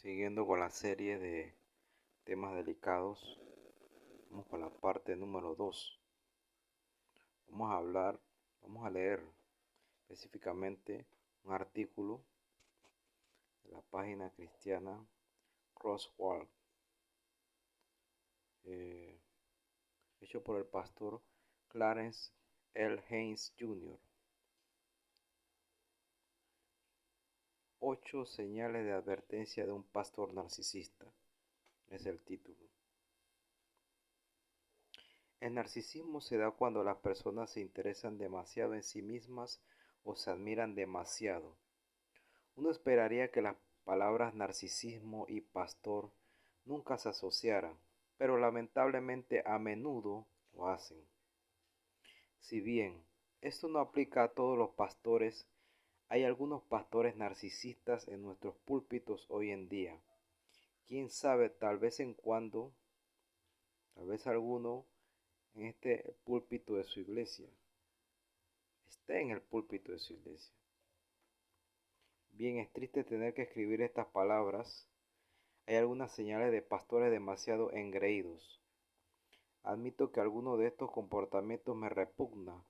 Siguiendo con la serie de temas delicados, vamos con la parte número 2. Vamos a leer específicamente un artículo de la página cristiana Crosswalk, eh, hecho por el pastor Clarence L. Haynes Jr. 8 señales de advertencia de un pastor narcisista es el título. El narcisismo se da cuando las personas se interesan demasiado en sí mismas o se admiran demasiado. Uno esperaría que las palabras narcisismo y pastor nunca se asociaran, pero lamentablemente a menudo lo hacen. Si bien esto no aplica a todos los pastores, hay algunos pastores narcisistas en nuestros púlpitos hoy en día. Quién sabe, tal vez alguno en este púlpito de su iglesia, esté en el púlpito de su iglesia. Bien, es triste tener que escribir estas palabras. Hay algunas señales de pastores demasiado engreídos. Admito que alguno de estos comportamientos me repugna,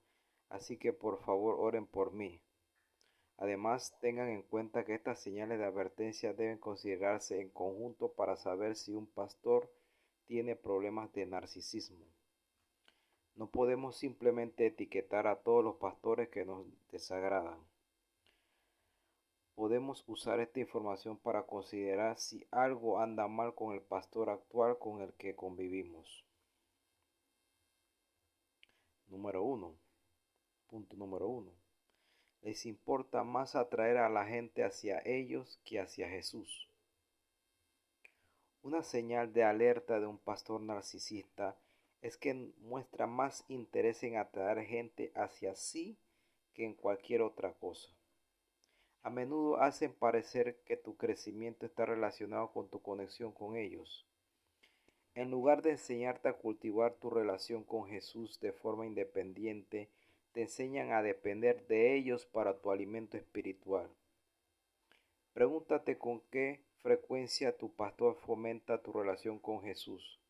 así que por favor oren por mí. Además, tengan en cuenta que estas señales de advertencia deben considerarse en conjunto para saber si un pastor tiene problemas de narcisismo. No podemos simplemente etiquetar a todos los pastores que nos desagradan. Podemos usar esta información para considerar si algo anda mal con el pastor actual con el que convivimos. Número 1. Punto número 1. Les importa más atraer a la gente hacia ellos que hacia Jesús. Una señal de alerta de un pastor narcisista es que muestra más interés en atraer gente hacia sí que en cualquier otra cosa. A menudo hacen parecer que tu crecimiento está relacionado con tu conexión con ellos. En lugar de enseñarte a cultivar tu relación con Jesús de forma independiente, te enseñan a depender de ellos para tu alimento espiritual. Pregúntate con qué frecuencia tu pastor fomenta tu relación con Jesús.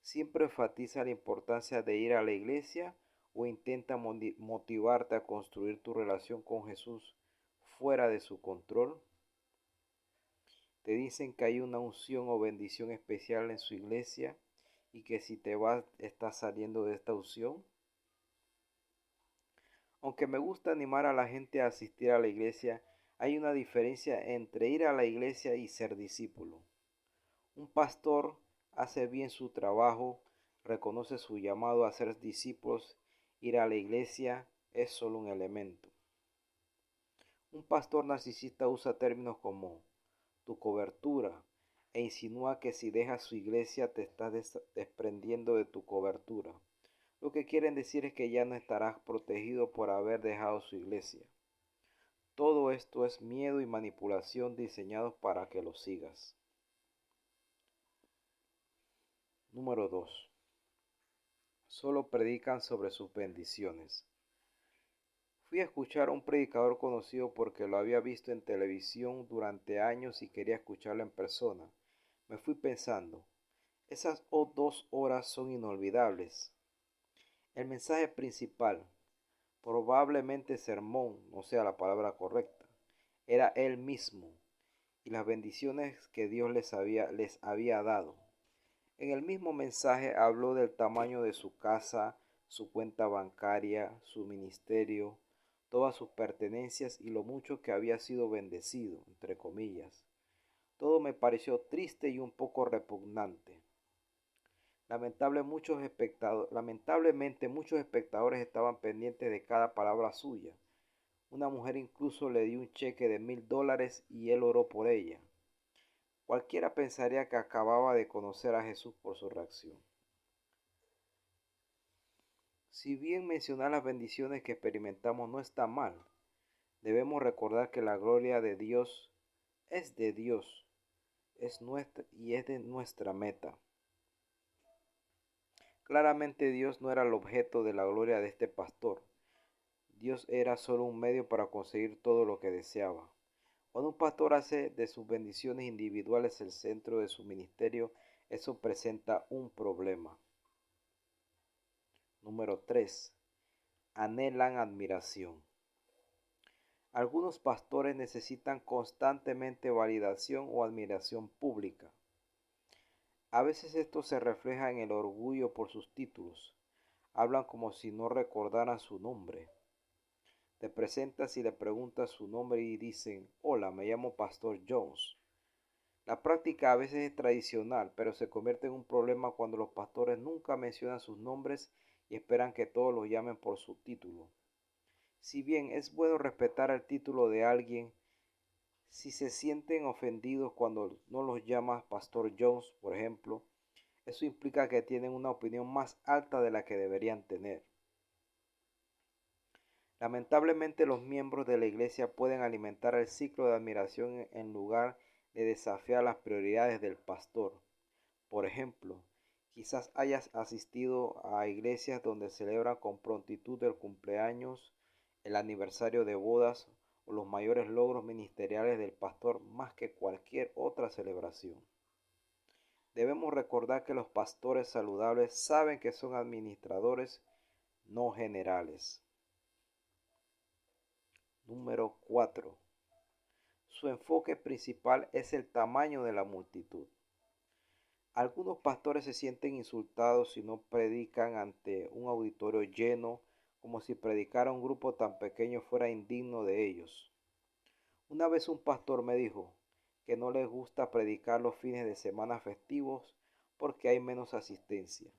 ¿Siempre enfatiza la importancia de ir a la iglesia o intenta motivarte a construir tu relación con Jesús fuera de su control? Te dicen que hay una unción o bendición especial en su iglesia y que si te vas estás saliendo de esta unción. Aunque me gusta animar a la gente a asistir a la iglesia, hay una diferencia entre ir a la iglesia y ser discípulo. Un pastor hace bien su trabajo, reconoce su llamado a ser discípulos. Ir a la iglesia es solo un elemento. Un pastor narcisista usa términos como tu cobertura e insinúa que si dejas su iglesia te estás desprendiendo de tu cobertura. Lo que quieren decir es que ya no estarás protegido por haber dejado su iglesia. Todo esto es miedo y manipulación diseñados para que lo sigas. Número 2. Solo predican sobre sus bendiciones. Fui a escuchar a un predicador conocido porque lo había visto en televisión durante años y quería escucharlo en persona. Me fui pensando, esas 2 horas son inolvidables. El mensaje principal, probablemente sermón no sea la palabra correcta, era él mismo y las bendiciones que Dios les había dado. En el mismo mensaje habló del tamaño de su casa, su cuenta bancaria, su ministerio, todas sus pertenencias y lo mucho que había sido bendecido, entre comillas. Todo me pareció triste y un poco repugnante. Lamentablemente muchos espectadores estaban pendientes de cada palabra suya. Una mujer incluso le dio un cheque de $1000 y él oró por ella. Cualquiera pensaría que acababa de conocer a Jesús por su reacción. Si bien mencionar las bendiciones que experimentamos no está mal, debemos recordar que la gloria de Dios, es nuestra y es de nuestra meta. Claramente Dios no era el objeto de la gloria de este pastor. Dios era solo un medio para conseguir todo lo que deseaba. Cuando un pastor hace de sus bendiciones individuales el centro de su ministerio, eso presenta un problema. Número 3. Anhelan admiración. Algunos pastores necesitan constantemente validación o admiración pública. A veces esto se refleja en el orgullo por sus títulos. Hablan como si no recordaran su nombre. Te presentas y le preguntas su nombre y dicen: hola, me llamo Pastor Jones. La práctica a veces es tradicional, pero se convierte en un problema cuando los pastores nunca mencionan sus nombres y esperan que todos los llamen por su título. Si bien es bueno respetar el título de alguien, si se sienten ofendidos cuando no los llamas Pastor Jones, por ejemplo, eso implica que tienen una opinión más alta de la que deberían tener. Lamentablemente, los miembros de la iglesia pueden alimentar el ciclo de admiración en lugar de desafiar las prioridades del pastor. Por ejemplo, quizás hayas asistido a iglesias donde celebran con prontitud el cumpleaños, el aniversario de bodas o los mayores logros ministeriales del pastor más que cualquier otra celebración. Debemos recordar que los pastores saludables saben que son administradores, no generales. Número 4. Su enfoque principal es el tamaño de la multitud. Algunos pastores se sienten insultados si no predican ante un auditorio lleno, como si predicar a un grupo tan pequeño fuera indigno de ellos. Una vez un pastor me dijo que no les gusta predicar los fines de semana festivos porque hay menos asistencia.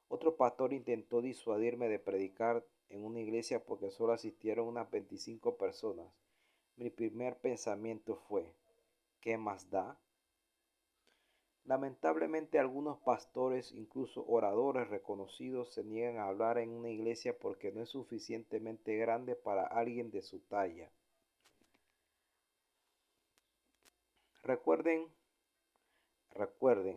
Otro pastor intentó disuadirme de predicar en una iglesia porque solo asistieron unas 25 personas. Mi primer pensamiento fue: ¿qué más da? Lamentablemente, algunos pastores, incluso oradores reconocidos, se niegan a hablar en una iglesia porque no es suficientemente grande para alguien de su talla. Recuerden,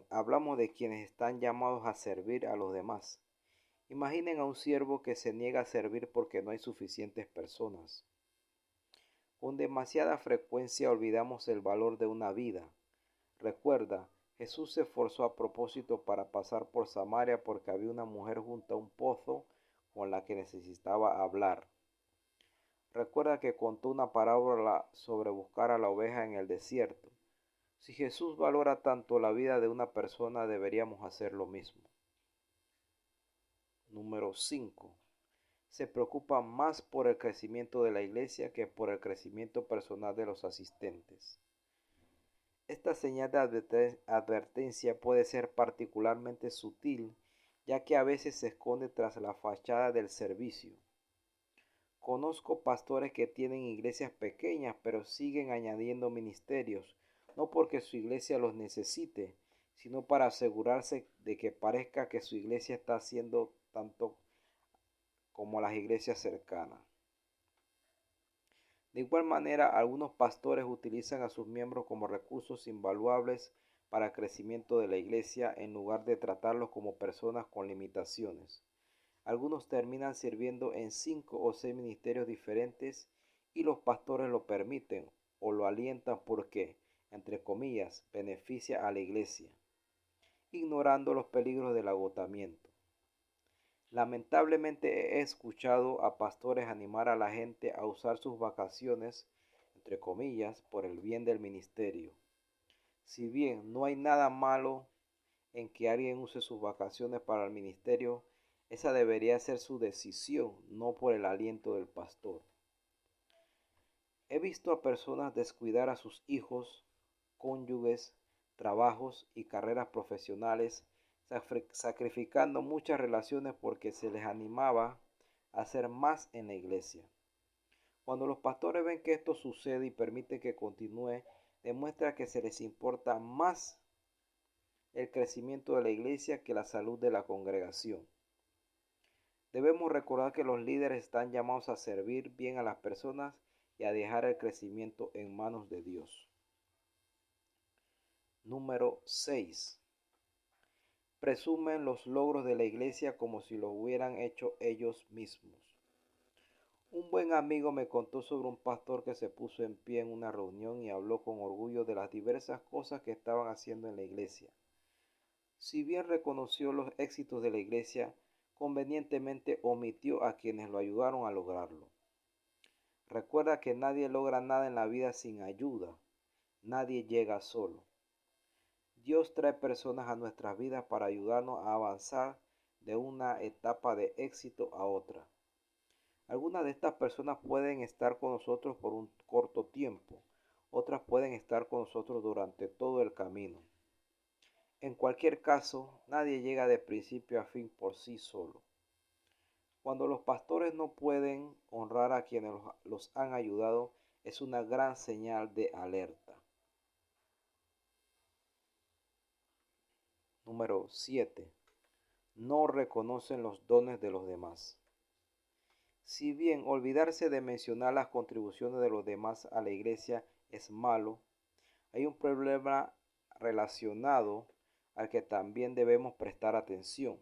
hablamos de quienes están llamados a servir a los demás. Imaginen a un siervo que se niega a servir porque no hay suficientes personas. Con demasiada frecuencia olvidamos el valor de una vida. Recuerda, Jesús se esforzó a propósito para pasar por Samaria porque había una mujer junto a un pozo con la que necesitaba hablar. Recuerda que contó una parábola sobre buscar a la oveja en el desierto. Si Jesús valora tanto la vida de una persona, deberíamos hacer lo mismo. Número 5. Se preocupa más por el crecimiento de la iglesia que por el crecimiento personal de los asistentes. Esta señal de advertencia puede ser particularmente sutil, ya que a veces se esconde tras la fachada del servicio. Conozco pastores que tienen iglesias pequeñas, pero siguen añadiendo ministerios, no porque su iglesia los necesite, sino para asegurarse de que parezca que su iglesia está haciendo tanto como las iglesias cercanas. De igual manera, algunos pastores utilizan a sus miembros como recursos invaluables para el crecimiento de la iglesia en lugar de tratarlos como personas con limitaciones. Algunos terminan sirviendo en 5 o 6 ministerios diferentes y los pastores lo permiten o lo alientan porque, entre comillas, beneficia a la iglesia, ignorando los peligros del agotamiento. Lamentablemente he escuchado a pastores animar a la gente a usar sus vacaciones, entre comillas, por el bien del ministerio. Si bien no hay nada malo en que alguien use sus vacaciones para el ministerio, esa debería ser su decisión, no por el aliento del pastor. He visto a personas descuidar a sus hijos, cónyuges, trabajos y carreras profesionales, sacrificando muchas relaciones porque se les animaba a hacer más en la iglesia. Cuando los pastores ven que esto sucede y permiten que continúe, demuestra que se les importa más el crecimiento de la iglesia que la salud de la congregación. Debemos recordar que los líderes están llamados a servir bien a las personas y a dejar el crecimiento en manos de Dios. Número 6. Presumen los logros de la iglesia como si lo hubieran hecho ellos mismos. Un buen amigo me contó sobre un pastor que se puso en pie en una reunión y habló con orgullo de las diversas cosas que estaban haciendo en la iglesia. Si bien reconoció los éxitos de la iglesia, convenientemente omitió a quienes lo ayudaron a lograrlo. Recuerda que nadie logra nada en la vida sin ayuda. Nadie llega solo. Dios trae personas a nuestras vidas para ayudarnos a avanzar de una etapa de éxito a otra. Algunas de estas personas pueden estar con nosotros por un corto tiempo, otras pueden estar con nosotros durante todo el camino. En cualquier caso, nadie llega de principio a fin por sí solo. Cuando los pastores no pueden honrar a quienes los han ayudado, es una gran señal de alerta. Número 7. No reconocen los dones de los demás. Si bien olvidarse de mencionar las contribuciones de los demás a la iglesia es malo, hay un problema relacionado al que también debemos prestar atención: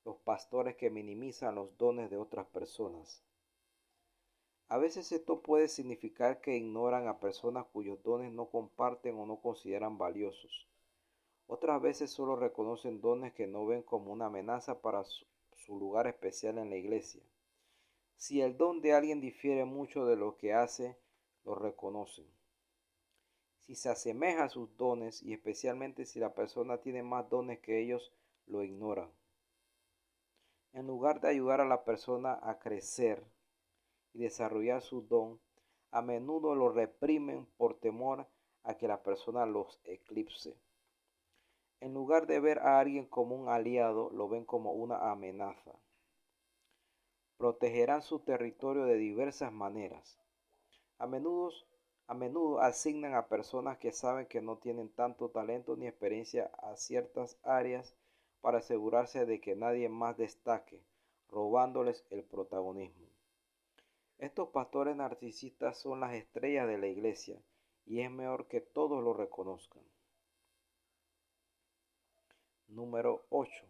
los pastores que minimizan los dones de otras personas. A veces esto puede significar que ignoran a personas cuyos dones no comparten o no consideran valiosos. Otras veces solo reconocen dones que no ven como una amenaza para su lugar especial en la iglesia. Si el don de alguien difiere mucho de lo que hace, lo reconocen. Si se asemeja a sus dones, y especialmente si la persona tiene más dones que ellos, lo ignoran. En lugar de ayudar a la persona a crecer y desarrollar su don, a menudo lo reprimen por temor a que la persona los eclipse. En lugar de ver a alguien como un aliado, lo ven como una amenaza. Protegerán su territorio de diversas maneras. A menudo asignan a personas que saben que no tienen tanto talento ni experiencia a ciertas áreas para asegurarse de que nadie más destaque, robándoles el protagonismo. Estos pastores narcisistas son las estrellas de la iglesia y es mejor que todos lo reconozcan. Número 8.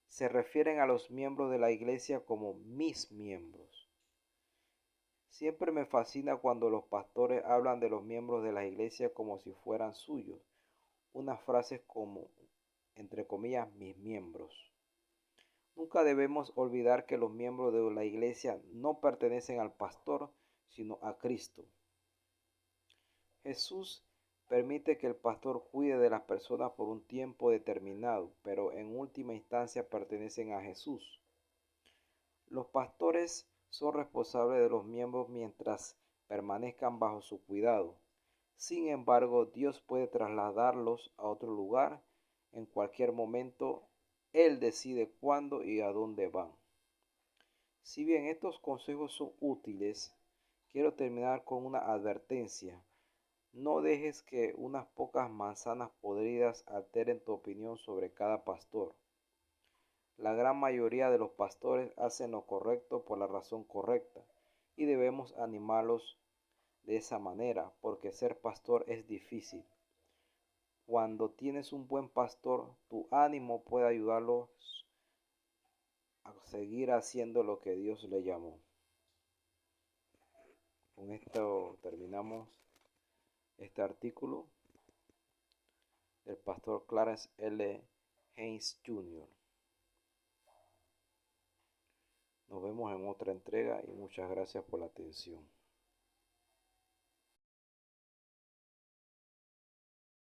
Se refieren a los miembros de la iglesia como mis miembros. Siempre me fascina cuando los pastores hablan de los miembros de la iglesia como si fueran suyos. Unas frases como, entre comillas, mis miembros. Nunca debemos olvidar que los miembros de la iglesia no pertenecen al pastor, sino a Cristo. Jesús permite que el pastor cuide de las personas por un tiempo determinado, pero en última instancia pertenecen a Jesús. Los pastores son responsables de los miembros mientras permanezcan bajo su cuidado. Sin embargo, Dios puede trasladarlos a otro lugar en cualquier momento. Él decide cuándo y a dónde van. Si bien estos consejos son útiles, quiero terminar con una advertencia. No dejes que unas pocas manzanas podridas alteren tu opinión sobre cada pastor. La gran mayoría de los pastores hacen lo correcto por la razón correcta y debemos animarlos de esa manera, porque ser pastor es difícil. Cuando tienes un buen pastor, tu ánimo puede ayudarlos a seguir haciendo lo que Dios le llamó. Con esto terminamos este artículo del pastor Clarence L. Haynes Jr. Nos vemos en otra entrega y muchas gracias por la atención.